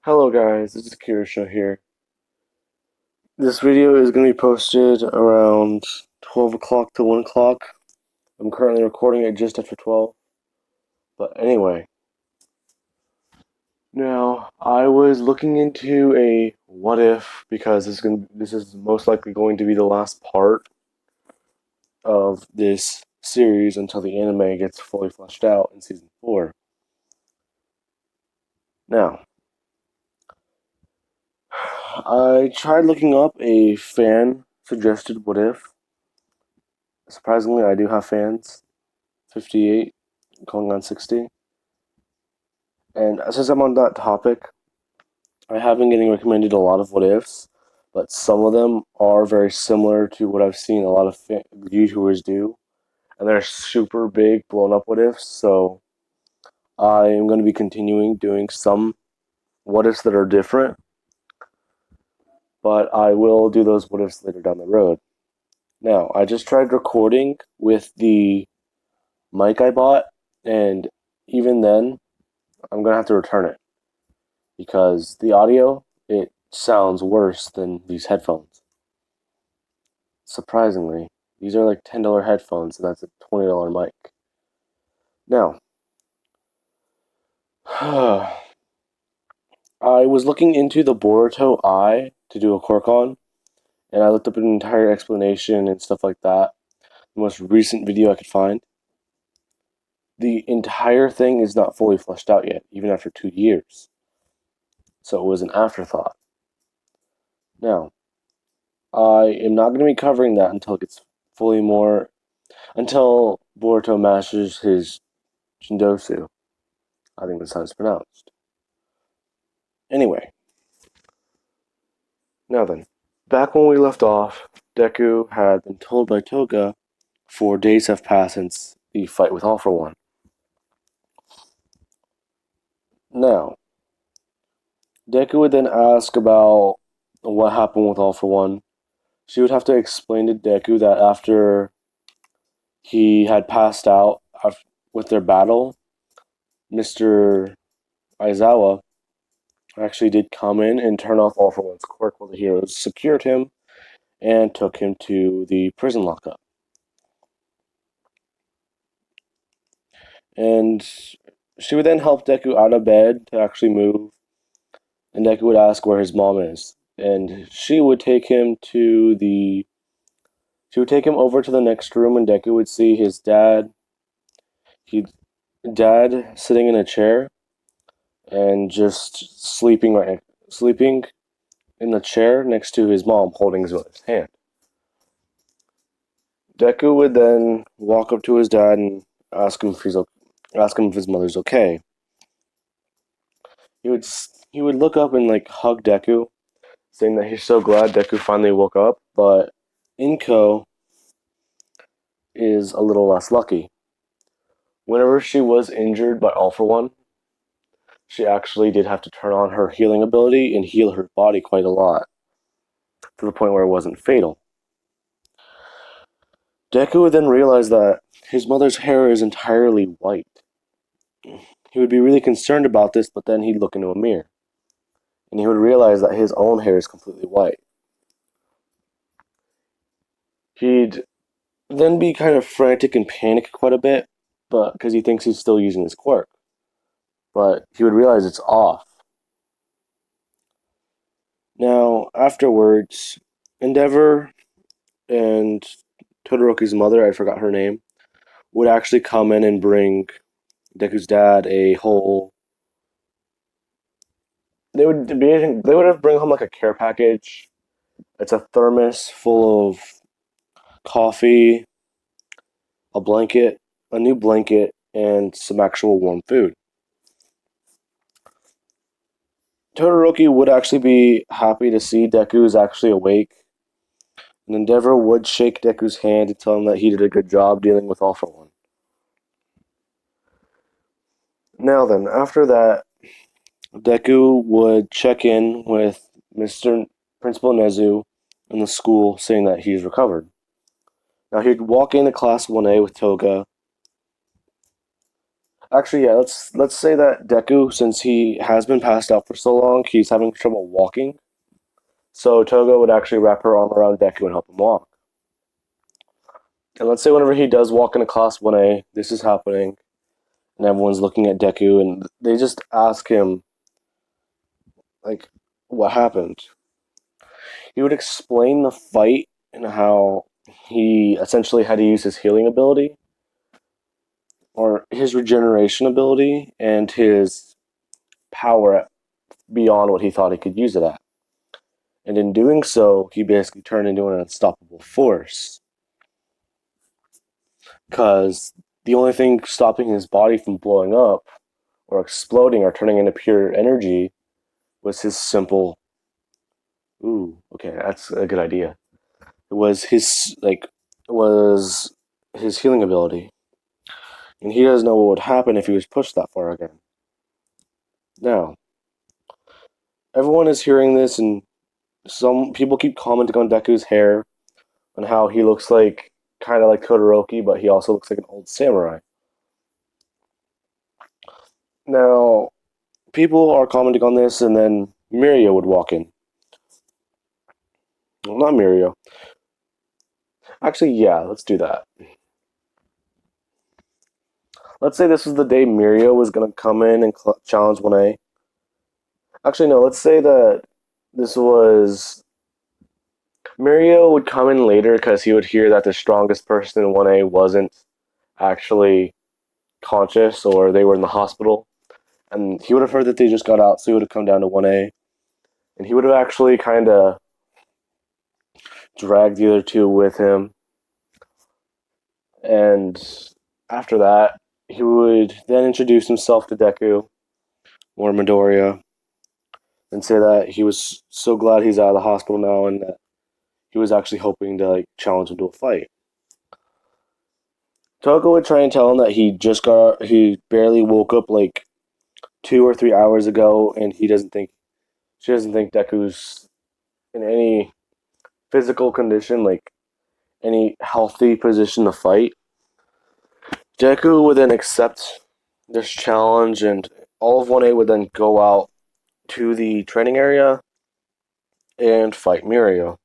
Hello guys, this is Kirisha here. This video is going to be posted around 12 o'clock to 1 o'clock. I'm currently recording it just after 12. But anyway, now I was looking into a what if because this is most likely going to be the last part of this series until the anime gets fully fleshed out in season 4. Now, I tried looking up a fan suggested what if. Surprisingly, I do have fans. 58 going on 60. And since I'm on that topic, I have been getting recommended a lot of what ifs, but some of them are very similar to what I've seen a lot of YouTubers do, and they're super big, blown up what ifs. So I am going to be continuing doing some what ifs that are different, but I will do those what ifs later down the road. Now, I just tried recording with the mic I bought, and even then, I'm going to have to return it because the audio, it sounds worse than these headphones. Surprisingly, these are like $10 headphones, and that's a $20 mic. Now, I was looking into the Boruto eye to do a quirk on, and I looked up an entire explanation and stuff like that. The most recent video I could find. The entire thing is not fully fleshed out yet, even after 2 years. So it was an afterthought. Now, I am not going to be covering that until it gets fully more until Boruto masters his Jindosu. I think that's how it's pronounced. Anyway, now then, back when we left off, Deku had been told by Toga 4 days have passed since the fight with All For One. Now, Deku would then ask about what happened with All For One. She would have to explain to Deku that after he had passed out with their battle, Mr. Aizawa actually did come in and turn off All For One's quirk while the heroes secured him and took him to the prison lockup. And she would then help Deku out of bed to actually move, and Deku would ask where his mom is. And she would take him over to the next room, and Deku would see his dad. Dad sitting in a chair and just sleeping in the chair next to his mom, holding his mother's hand. Deku would then walk up to his dad and ask him if his mother's okay. He would he would look up and like hug Deku, saying that he's so glad Deku finally woke up. But Inko is a little less lucky. Whenever she was injured by All For One, she actually did have to turn on her healing ability and heal her body quite a lot, to the point where it wasn't fatal. Deku would then realize that his mother's hair is entirely white. He would be really concerned about this, but then he'd look into a mirror, and he would realize that his own hair is completely white. He'd then be kind of frantic and panic quite a bit, but because he thinks he's still using his quirk. But he would realize it's off. Now, afterwards, Endeavor and Todoroki's mother, I forgot her name, would actually come in and bring Deku's dad a whole. They would have bring home like a care package. It's a thermos full of coffee, a new blanket, and some actual warm food. Todoroki would actually be happy to see Deku is actually awake, and Endeavor would shake Deku's hand to tell him that he did a good job dealing with All For One. Now then, after that, Deku would check in with Mr. Principal Nezu in the school, saying that he's recovered. Now he'd walk into Class 1A with Toga, Actually, yeah, let's say that Deku, since he has been passed out for so long, he's having trouble walking. So Toga would actually wrap her arm around Deku and help him walk. And let's say whenever he does walk into class 1A, this is happening, and everyone's looking at Deku, and they just ask him, like, what happened? He would explain the fight and how he essentially had to use his healing ability, or his regeneration ability, and his power beyond what he thought he could use it at. And in doing so, he basically turned into an unstoppable force. Because the only thing stopping his body from blowing up or exploding or turning into pure energy was his simple. Ooh, okay, that's a good idea. It was his healing ability, and he doesn't know what would happen if he was pushed that far again. Now, everyone is hearing this, and some people keep commenting on Deku's hair, on how he looks like kind of like Todoroki, but he also looks like an old samurai. Now, people are commenting on this, and then Mirio would walk in. Well, not Mirio. Actually, yeah, let's do that. Let's say this was the day Mirio was going to come in and challenge 1A. Actually, no, let's say that this was. Mirio would come in later because he would hear that the strongest person in 1A wasn't actually conscious or they were in the hospital. And he would have heard that they just got out, so he would have come down to 1A. And he would have actually kind of dragged the other two with him. And after that, he would then introduce himself to Deku or Midoriya and say that he was so glad he's out of the hospital now and that he was actually hoping to like challenge him to a fight. Toga would try and tell him that he barely woke up like 2 or 3 hours ago, and she doesn't think Deku's in any physical condition, like any healthy position to fight. Deku would then accept this challenge, and all of 1A would then go out to the training area and fight Mirio.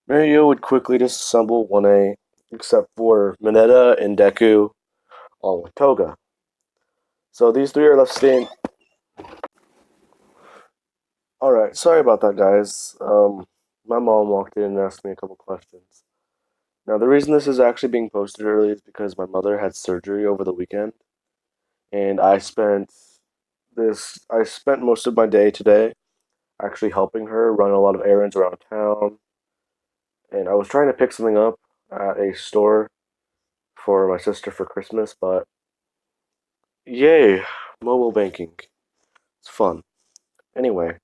Mirio would quickly disassemble 1A, except for Mineta and Deku, along with Toga. So these three are left standing. Alright, sorry about that, guys. My mom walked in and asked me a couple questions. Now, the reason this is actually being posted early is because my mother had surgery over the weekend, and I spent most of my day today actually helping her run a lot of errands around town, and I was trying to pick something up at a store for my sister for Christmas, but yay, mobile banking. It's fun. Anyway,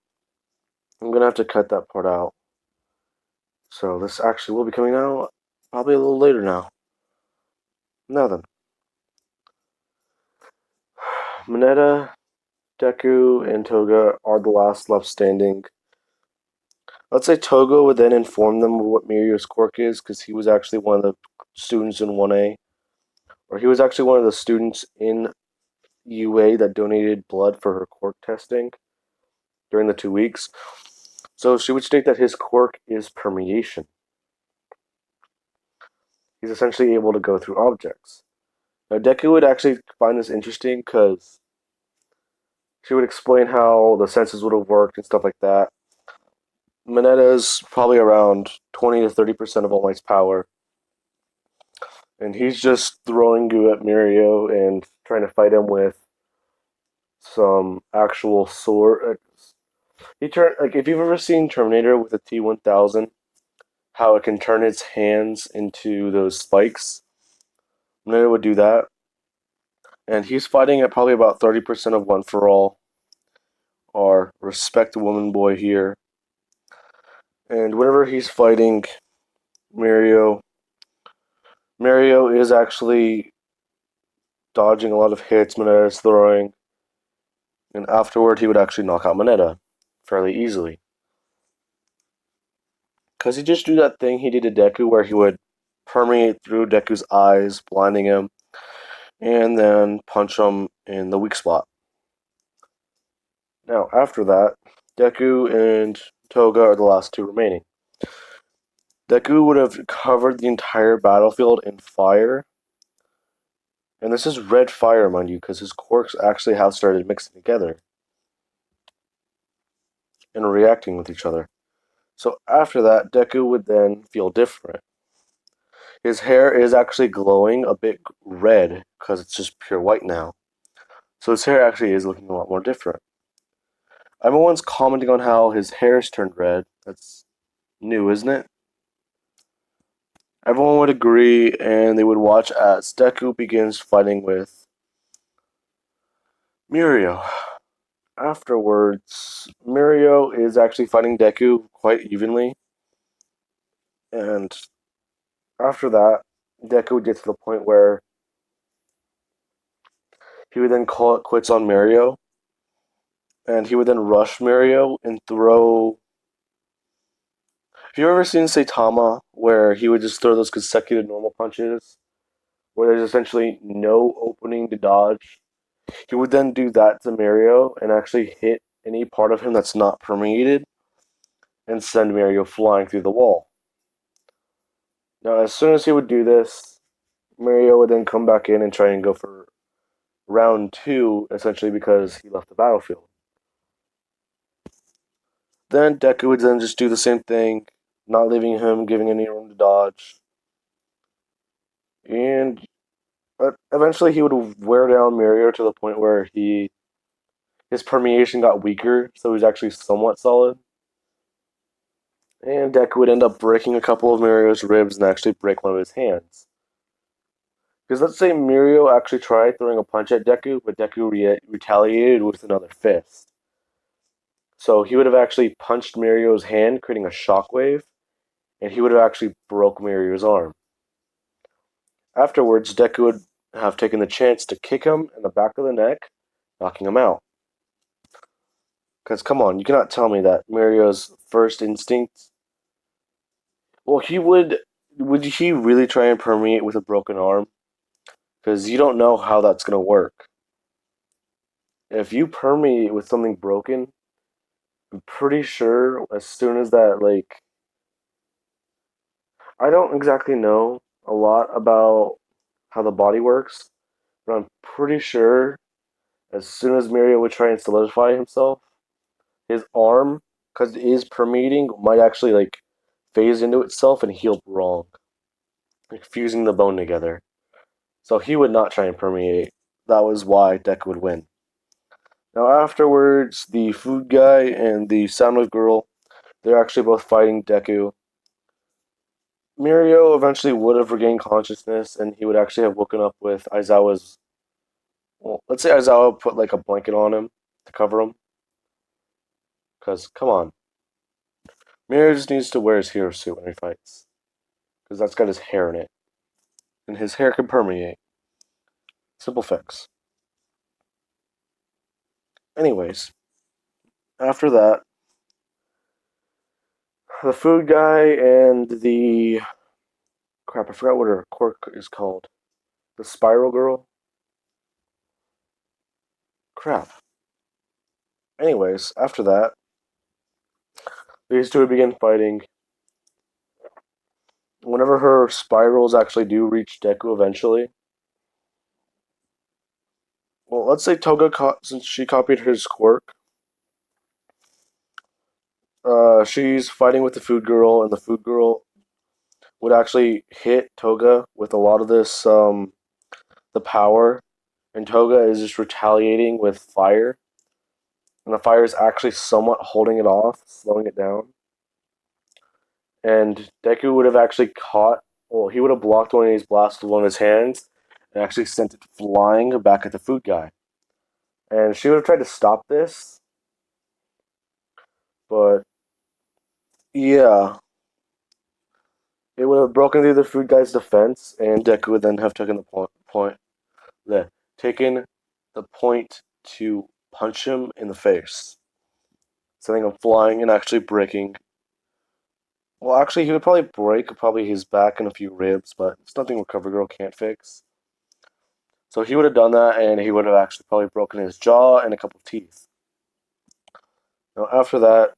I'm gonna have to cut that part out. So this actually will be coming out probably a little later now. Now then, Mineta, Deku, and Toga are the last left standing. Let's say Toga would then inform them of what Mirio's quirk is, because he was actually one of the students in 1A, or he was actually one of the students in UA that donated blood for her quirk testing during the 2 weeks. So she would state that his quirk is permeation. He's essentially able to go through objects. Now, Deku would actually find this interesting because she would explain how the senses would have worked and stuff like that. Mineta's probably around 20 to 30% of All Might's power, and he's just throwing goo at Mirio and trying to fight him with some actual sword. Like if you've ever seen Terminator with a T-1000, how it can turn its hands into those spikes. Mineta would do that, and he's fighting at probably about 30% of One for All, or Respect Woman Boy here. And whenever he's fighting Mirio, Mirio is actually dodging a lot of hits Mineta is throwing, and afterward he would actually knock out Mineta fairly easily. Because he just do that thing he did to Deku where he would permeate through Deku's eyes, blinding him, and then punch him in the weak spot. Now, after that, Deku and Toga are the last two remaining. Deku would have covered the entire battlefield in fire, and this is red fire, mind you, because his quirks actually have started mixing together and reacting with each other. So after that, Deku would then feel different. His hair is actually glowing a bit red because it's just pure white now. So his hair actually is looking a lot more different. Everyone's commenting on how his hair's turned red. That's new, isn't it? Everyone would agree, and they would watch as Deku begins fighting with Mirio. Afterwards, Mirio is actually fighting Deku quite evenly, and after that, Deku would get to the point where he would then call it quits on Mirio, and he would then rush Mirio and throw. Have you ever seen Saitama, where he would just throw those consecutive normal punches, where there's essentially no opening to dodge? He would then do that to Mirio and actually hit any part of him that's not permeated and send Mirio flying through the wall. Now, as soon as he would do this, Mirio would then come back in and try and go for round two, essentially because he left the battlefield. Then Deku would then just do the same thing, not leaving him giving any room to dodge. And eventually he would wear down Mirio to the point where his permeation got weaker, so he was actually somewhat solid. And Deku would end up breaking a couple of Mirio's ribs and actually break one of his hands. Because let's say Mirio actually tried throwing a punch at Deku, but Deku retaliated with another fist. So he would have actually punched Mirio's hand, creating a shockwave, and he would have actually broke Mirio's arm. Afterwards, Deku would have taken the chance to kick him in the back of the neck, knocking him out. Because come on, you cannot tell me that Mirio's first instinct. Well, he would. Would he really try and permeate with a broken arm? Because you don't know how that's gonna work. If you permeate with something broken, I'm pretty sure as soon as that I don't exactly know a lot about how the body works, but I'm pretty sure as soon as Mirio would try and solidify himself, his arm, because it is permeating, might actually phase into itself and heal wrong, like fusing the bone together. So he would not try and permeate. That was why Deku would win. Now afterwards, the food guy and the soundwave girl, they're actually both fighting Deku. Mirio eventually would have regained consciousness, and he would actually have woken up with Aizawa's. Well, let's say Aizawa put a blanket on him to cover him. Because, come on. Mirio just needs to wear his hero suit when he fights. Because that's got his hair in it. And his hair can permeate. Simple fix. Anyways, after that, the food guy and the. Crap, I forgot what her quirk is called. The spiral girl? Crap. Anyways, after that, these two would begin fighting. Whenever her spirals actually do reach Deku eventually, well, let's say since she copied his quirk, she's fighting with the food girl, and the food girl would actually hit Toga with a lot of the power, and Toga is just retaliating with fire, and the fire is actually somewhat holding it off, slowing it down. And Deku would have actually he would have blocked one of these blasts with one of his hands, and actually sent it flying back at the food guy. And she would have tried to stop this, but yeah, it would have broken through the food guy's defense, and Deku would then have taken taken the point to punch him in the face, sending him flying and actually breaking. Well, actually, he would probably break his back and a few ribs, but it's nothing Recover Girl can't fix. So he would have done that, and he would have actually probably broken his jaw and a couple of teeth. Now, after that,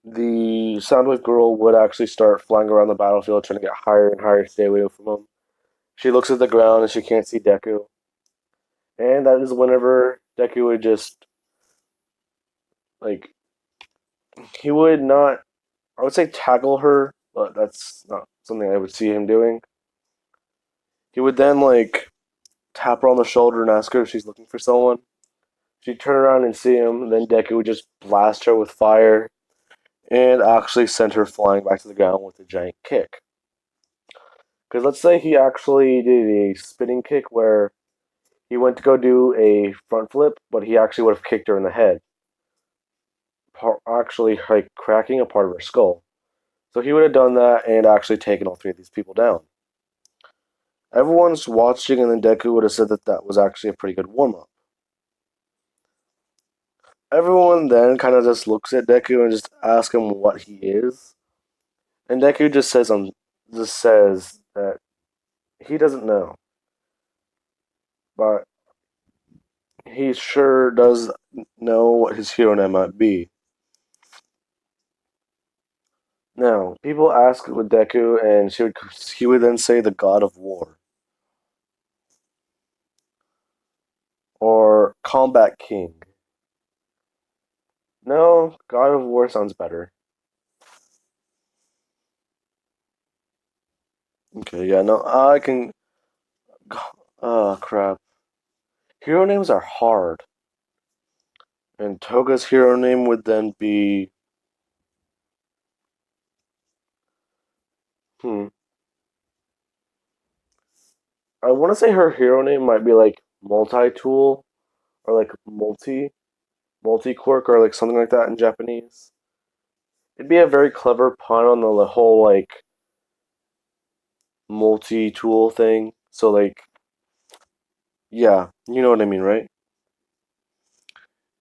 the Soundwave girl would actually start flying around the battlefield, trying to get higher and higher to stay away from him. She looks at the ground and she can't see Deku. And that is whenever Deku would just, like, he would not, I would say tackle her, but that's not something I would see him doing. He would then, like, tap her on the shoulder and ask her if she's looking for someone. She'd turn around and see him, and then Deku would just blast her with fire and actually send her flying back to the ground with a giant kick. Because let's say he actually did a spinning kick where he went to go do a front flip, but he actually would have kicked her in the head, actually like cracking a part of her skull. So he would have done that and actually taken all three of these people down. Everyone's watching, and then Deku would have said that that was actually a pretty good warm up. Everyone then kind of just looks at Deku and just asks him what he is, and Deku just says that he doesn't know, but he sure does know what his hero name might be. Now, people ask with Deku, and he would then say the God of War or Combat King. No, God of War sounds better. Okay, yeah, no, I can. Oh crap! Hero names are hard, and Toga's hero name would then be. Hmm. I want to say her hero name might be like Multi Tool or like Multi Quirk or like something like that in Japanese. It'd be a very clever pun on the whole like multi tool thing. So like yeah, you know what I mean, right?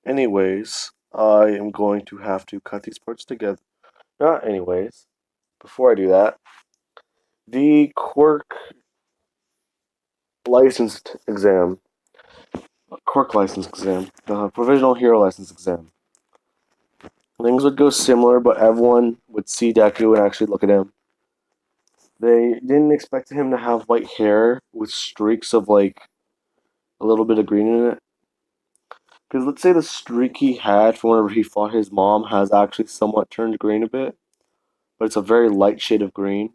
Anyways, I am going to have to cut these parts together. Not anyways. Before I do that, the quirk licensed exam, quirk license exam, the provisional hero license exam. Things would go similar, but everyone would see Deku and actually look at him. They didn't expect him to have white hair with streaks of like a little bit of green in it. Because let's say the streak he had from whenever he fought his mom has actually somewhat turned green a bit, but it's a very light shade of green.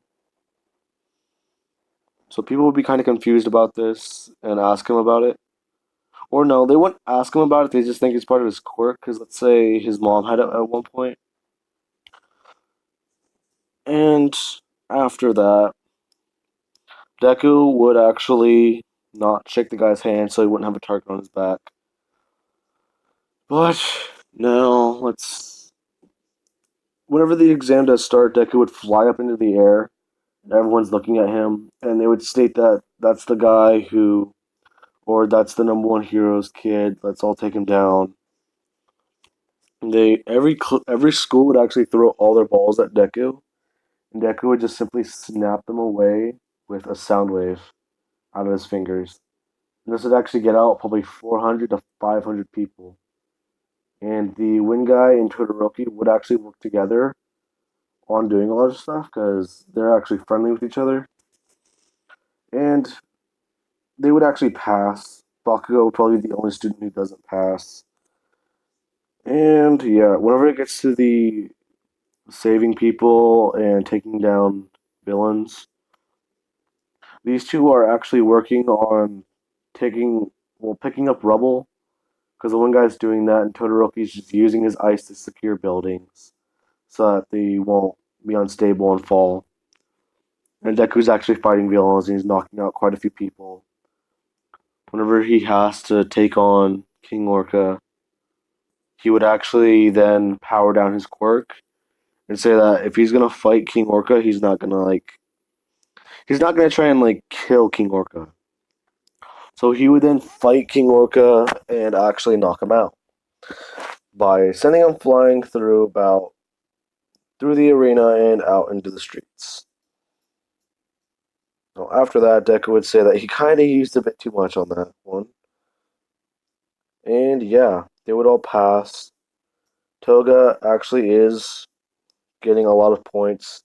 So people would be kind of confused about this and ask him about it. Or no, they wouldn't ask him about it, they just think it's part of his quirk, because let's say his mom had it at one point. And after that, Deku would actually not shake the guy's hand so he wouldn't have a target on his back. But now, let's. Whenever the exam does start, Deku would fly up into the air. Everyone's looking at him, and they would state that that's the guy who, or that's the number one hero's kid. Let's all take him down. Every school would actually throw all their balls at Deku, and Deku would just simply snap them away with a sound wave out of his fingers. And this would actually get out probably 400 to 500 people. And the Wind Guy and Todoroki would actually work together on doing a lot of stuff because they're actually friendly with each other. And they would actually pass. Bakugo would probably be the only student who doesn't pass. And yeah, whenever it gets to the saving people and taking down villains, these two are actually working on picking up rubble because the one guy's doing that, and Todoroki's just using his ice to secure buildings so that they won't be unstable and fall. And Deku's actually fighting villains, and he's knocking out quite a few people. Whenever he has to take on King Orca, he would actually then power down his quirk and say that if he's gonna fight King Orca, he's not gonna try and like kill King Orca. So he would then fight King Orca and actually knock him out by sending him flying through the arena and out into the streets. Well, after that, Deku would say that he kind of used a bit too much on that one. And yeah, they would all pass. Toga actually is getting a lot of points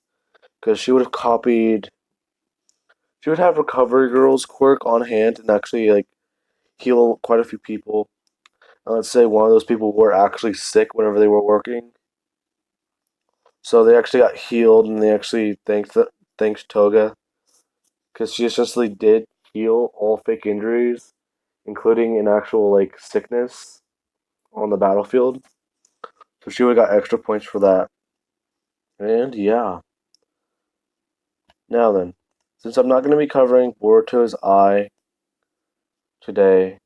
because she would have copied. She would have Recovery Girl's quirk on hand and actually like heal quite a few people. And let's say one of those people were actually sick whenever they were working, so they actually got healed, and they actually thanked Toga because she essentially did heal all fake injuries, including an actual like sickness on the battlefield. So she would have got extra points for that. And yeah, now then, since I'm not going to be covering Boruto's eye today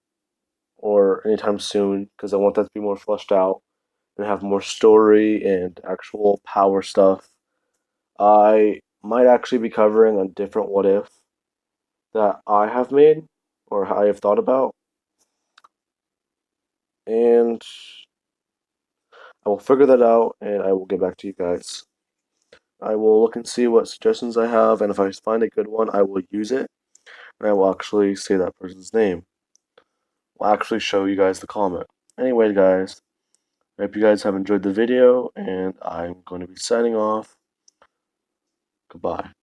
or anytime soon, because I want that to be more fleshed out and have more story and actual power stuff, I might actually be covering a different what if that I have made or I have thought about. And I will figure that out and I will get back to you guys. I will look and see what suggestions I have, and if I find a good one, I will use it and I will actually say that person's name. I'll actually show you guys the comment. Anyway, guys, I hope you guys have enjoyed the video, and I'm going to be signing off. Goodbye.